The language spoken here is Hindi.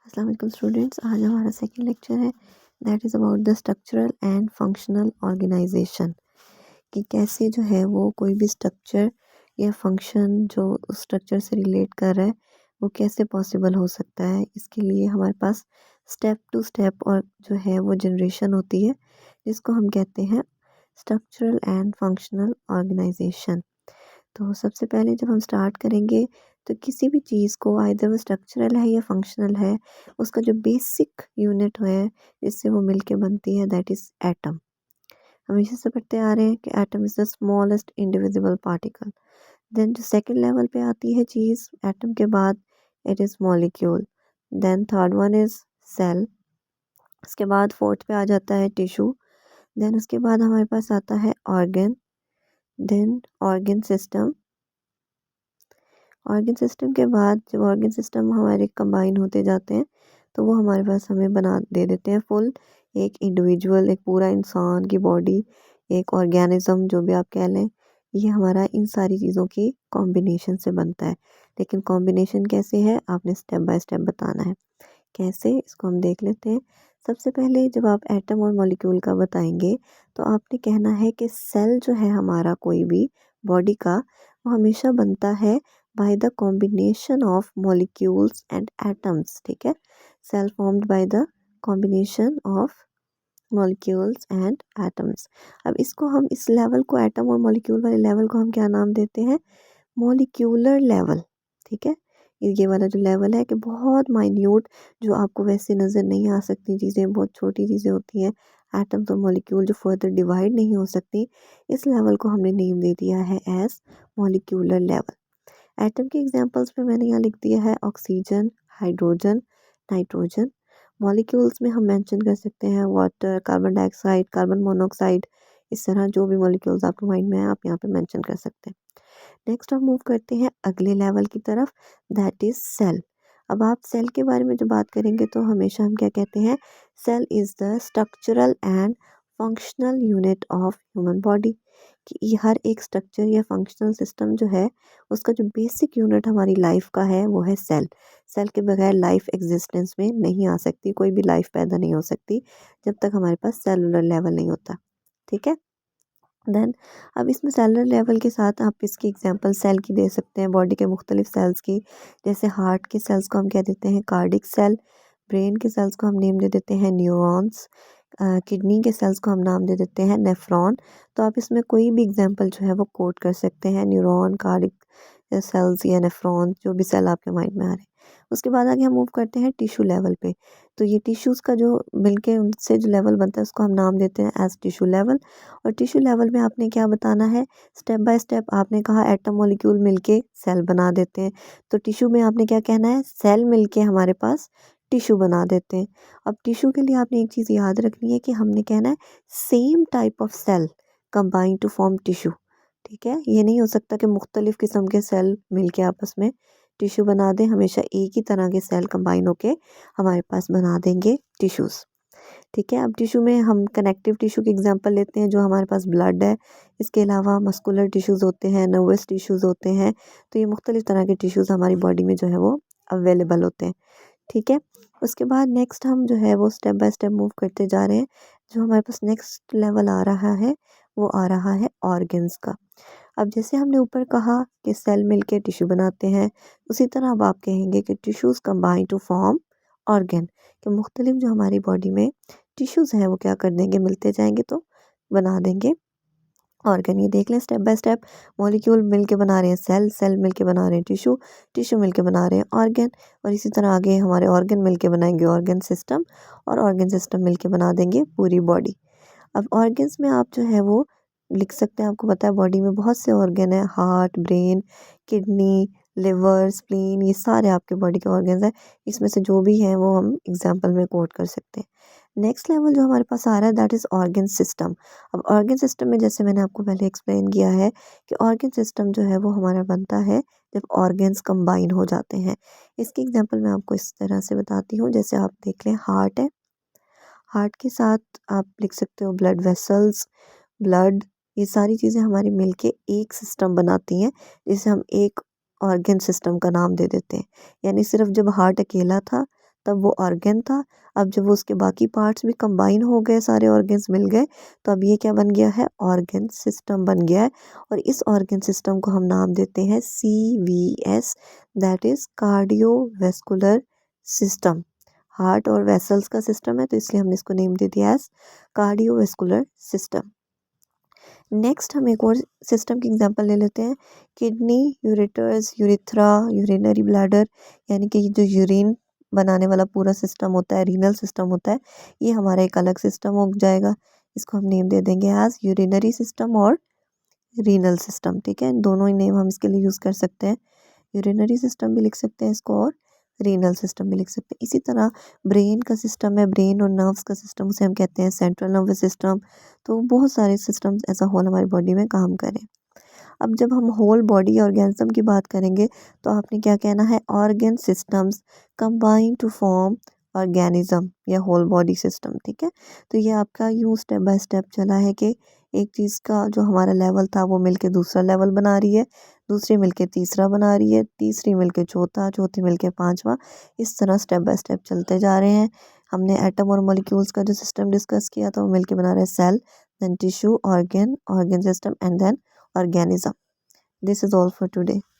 अस्सलाम वालेकुम स्टूडेंट्स, आज हमारा सेकंड लेक्चर है that is about the structural and functional organization कि कैसे जो है वो कोई भी स्ट्रक्चर या फंक्शन जो उस स्ट्रक्चर से रिलेट कर रहा है वो कैसे पॉसिबल हो सकता है। इसके लिए हमारे पास स्टेप टू स्टेप और जो है वो जनरेशन होती है जिसको हम कहते हैं स्ट्रक्चरल एंड फंक्शनल ऑर्गेनाइजेशन। तो सबसे पहले जब हम स्टार्ट करेंगे तो किसी भी चीज़ को आइदर वो स्ट्रक्चरल है या फंक्शनल है, उसका जो बेसिक यूनिट है जिससे वो मिलके बनती है दैट इज़ एटम। हमेशा से पढ़ते आ रहे हैं कि atom is the smallest indivisible particle. Then जो सेकंड लेवल पे आती है चीज़ एटम के बाद it is molecule. Then third one is cell. उसके बाद फोर्थ पे आ जाता है टिश्यू। देन उसके बाद हमारे पास आता है organ. Then organ system. Organ system के बाद जब ऑर्गन सिस्टम हमारे कंबाइन होते जाते हैं तो वो हमारे पास हमें बना दे देते हैं फुल एक इंडिविजुअल, एक पूरा इंसान की बॉडी, एक ऑर्गेनिज्म जो भी आप कह लें। ये हमारा इन सारी चीज़ों की कॉम्बिनेशन से बनता है। लेकिन कॉम्बिनेशन कैसे है आपने स्टेप बाय स्टेप बताना है। कैसे इसको हम देख लेते हैं। सबसे पहले जब आप एटम और मॉलिक्यूल का बताएंगे तो आपने कहना है कि सेल जो है हमारा कोई भी बॉडी का वो हमेशा बनता है by the combination of molecules and atoms. ठीक है, cell formed by the combination of molecules and atoms. अब इसको हम इस लेवल को एटम और मॉलिक्यूल वाले लेवल को हम क्या नाम देते हैं, मॉलिक्यूलर लेवल। ठीक है, ये वाला जो लेवल है कि बहुत माइन्यूट जो आपको वैसे नज़र नहीं आ सकती चीज़ें, बहुत छोटी चीज़ें होती हैं एटम्स और मॉलिक्यूल जो फर्दर डिवाइड नहीं हो सकती, इस लेवल को हमने नेम दे दिया है एज मॉलिक्यूलर लेवल। एटम के एग्जांपल्स में मैंने यहाँ लिख दिया है ऑक्सीजन, हाइड्रोजन, नाइट्रोजन। मॉलिक्यूल्स में हम मेंशन कर सकते हैं water, carbon dioxide, carbon monoxide. इस तरह जो भी मॉलिक्यूल्स आपके माइंड में है आप यहाँ पे मेंशन कर सकते हैं। नेक्स्ट हम मूव करते हैं अगले लेवल की तरफ दैट इज सेल। अब आप सेल के बारे में जब बात करेंगे तो हमेशा हम क्या कहते हैं, cell is the structural and functional unit of human body. कि ये हर एक स्ट्रक्चर या फंक्शनल सिस्टम जो है उसका जो बेसिक यूनिट हमारी लाइफ का है वो है सेल। सेल के बगैर लाइफ एग्जिस्टेंस में नहीं आ सकती, कोई भी लाइफ पैदा नहीं हो सकती जब तक हमारे पास सेलुलर लेवल नहीं होता। ठीक है, देन अब इसमें सेलुलर लेवल के साथ आप इसकी एग्जांपल सेल की दे सकते हैं, बॉडी के मुख्तलिफ सेल्स की। जैसे हार्ट के सेल्स को हम कह देते हैं कार्डिक सेल, ब्रेन के सेल्स को हम नेम दे देते हैं न्यूरॉन्स, किडनी के सेल्स को हम नाम दे देते हैं नेफ्रॉन। तो आप इसमें कोई भी एग्जांपल जो है वो कोट कर सकते हैं, न्यूरॉन, कार्डिक सेल्स या नेफ्रॉन, जो भी सेल आपके माइंड में आ रहे हैं। उसके बाद आगे हम मूव करते हैं टिश्यू लेवल पे। तो ये टिश्यूज़ का जो मिलके उनसे जो लेवल बनता है उसको हम नाम देते हैं एज टिश्यू लेवल। और टिश्यू लेवल में आपने क्या बताना है, स्टेप बाय स्टेप आपने कहा एटम मॉलिक्यूल मिलके सेल बना देते हैं। तो टिश्यू में आपने क्या कहना है, सेल मिलके हमारे पास टिश्यू बना देते हैं। अब टिश्यू के लिए आपने एक चीज़ याद रखनी है कि हमने कहना है same type of cell combine to form tissue. ठीक है, ये नहीं हो सकता कि मुख्तलिफ किस्म के सेल मिलके आपस में टिश्यू बना दें। हमेशा एक ही तरह के सेल कंबाइन होके हमारे पास बना देंगे टिश्यूज़। ठीक है, अब टिश्यू में हम कनेक्टिव टिश्यू की एग्जांपल लेते हैं जो हमारे पास ब्लड है। इसके अलावा मस्कुलर टिश्यूज़ होते हैं, नर्वस टिश्यूज़ होते हैं। तो ये मुख्तलिफ तरह के टिश्यूज़ हमारी बॉडी में जो है वो अवेलेबल होते हैं। ठीक है, उसके बाद नेक्स्ट हम जो है वो स्टेप बाय स्टेप मूव करते जा रहे हैं। जो हमारे पास नेक्स्ट लेवल आ रहा है वो आ रहा है ऑर्गन्स का। अब जैसे हमने ऊपर कहा कि सेल मिलके टिश्यू बनाते हैं, उसी तरह अब आप कहेंगे कि tissues combine to form organ. कि मुख्तलिफ जो हमारी बॉडी में टिश्यूज़ हैं वो क्या कर देंगे, मिलते जाएंगे तो बना देंगे ऑर्गन। ये देख लें स्टेप बाय स्टेप, मॉलिक्यूल मिलके बना रहे हैं सेल, सेल मिलके बना रहे हैं टिश्यू, टिश्यू मिलके बना रहे हैं ऑर्गन, और इसी तरह आगे हमारे ऑर्गन मिलके बनाएंगे ऑर्गन सिस्टम, और ऑर्गन सिस्टम मिलके बना देंगे पूरी बॉडी। अब ऑर्गन्स में आप जो है वो लिख सकते हैं, आपको पता है बॉडी में बहुत से ऑर्गन है, heart, brain, kidney, liver, spleen, ये सारे आपके बॉडी के ऑर्गन्स हैं। इसमें से जो भी हैं वो हम एग्जांपल में कोट कर सकते हैं। नेक्स्ट लेवल जो हमारे पास आ रहा है दैट इज़ ऑर्गन सिस्टम। अब ऑर्गन सिस्टम में जैसे मैंने आपको पहले एक्सप्लेन किया है कि ऑर्गन सिस्टम जो है वो हमारा बनता है जब ऑर्गन्स कंबाइन हो जाते हैं। इसकी एग्जांपल मैं आपको इस तरह से बताती हूँ, जैसे आप देख लें हार्ट है, हार्ट के साथ आप लिख सकते हो ब्लड वेसल्स, ब्लड, ये सारी चीज़ें हमारी मिलके एक सिस्टम बनाती हैं जिसे हम एक ऑर्गन सिस्टम का नाम दे देते हैं। यानी सिर्फ जब हार्ट अकेला था तब वो ऑर्गन था। अब जब उसके बाकी पार्ट्स भी कंबाइन हो गए, सारे ऑर्गन्स मिल गए, तो अब ये क्या बन गया है, ऑर्गन सिस्टम बन गया है। और इस ऑर्गन सिस्टम को हम नाम देते हैं CVS, that is cardiovascular system. Heart और वेसल्स का सिस्टम है, तो इसलिए हमने इसको नेम दे दिया एज कार्डियोवैस्कुलर सिस्टम। नेक्स्ट हम एक और सिस्टम की एग्जांपल ले लेते हैं, kidney, ureters, urethra, urinary bladder, यानी कि जो यूरिन बनाने वाला पूरा सिस्टम होता है, रीनल सिस्टम होता है, ये हमारा एक अलग सिस्टम हो जाएगा। इसको हम नेम दे देंगे एज यूरिनरी सिस्टम और रीनल सिस्टम। ठीक है, दोनों ही नेम हम इसके लिए यूज़ कर सकते हैं, यूरिनरी सिस्टम भी लिख सकते हैं इसको और रीनल सिस्टम भी लिख सकते हैं। इसी तरह ब्रेन का सिस्टम है, ब्रेन और नर्व्स का सिस्टम, उसे हम कहते हैं सेंट्रल नर्वस सिस्टम। तो बहुत सारे सिस्टम्स एज अ होल हमारी बॉडी में काम करें। अब जब हम होल बॉडी ऑर्गेनिज्म की बात करेंगे, तो आपने क्या कहना है, organ systems combine to form organism या होल बॉडी सिस्टम। ठीक है, तो ये आपका यूँ स्टेप बाय स्टेप चला है कि एक चीज़ का जो हमारा लेवल था वो मिलके दूसरा लेवल बना रही है, दूसरी मिलके तीसरा बना रही है, तीसरी मिलके चौथा, चौथी मिलके पांचवा, इस तरह स्टेप बाय स्टेप चलते जा रहे हैं। हमने एटम और मॉलिक्यूल्स का जो सिस्टम डिस्कस किया था वो मिलके बना रहे हैं cell, then tissue, organ, organ system and then organism. This is all for today.